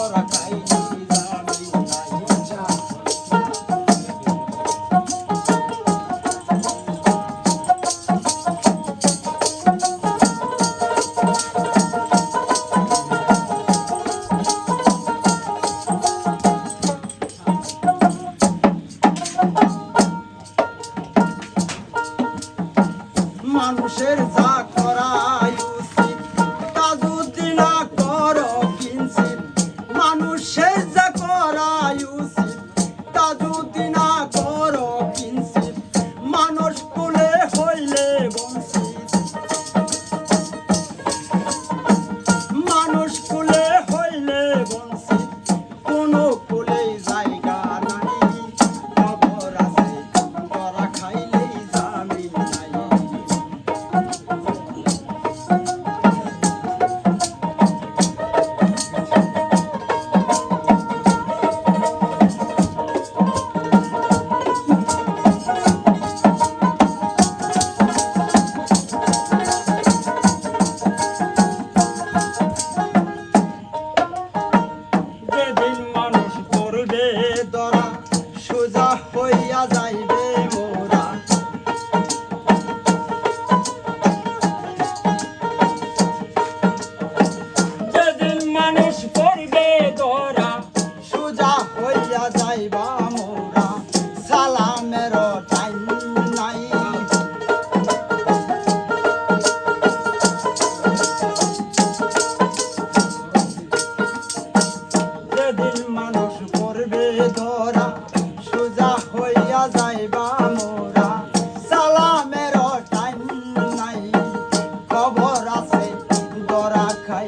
ধরা খাইলে জামিন নাই মানুষের যা করাই উচিত তা যদি না করো কিঞ্চিত মানুষের যা করাই উচিত তা যদি না করো কিঞ্চিত মানুষ কুলে হইলে বঞ্চিত মানুষ কুলে হইলে বঞ্চিত কোনো কুলে জায়গা নাই খবর আছে ধরা খাইলেই জামিন নাই যেদিন মানুষ করবে ধরা সোজা হইয়া যাইবে মোরা যেদিন মানুষ করবে ধরা সোজা হইয়া যাইবা মোরা সালামের টাইম নাই যেদিন মানুষ করবে ধরা সোজা হইয়া যাইবা মোরা সালামের টাইম নাই খবর আছে ধরা খাই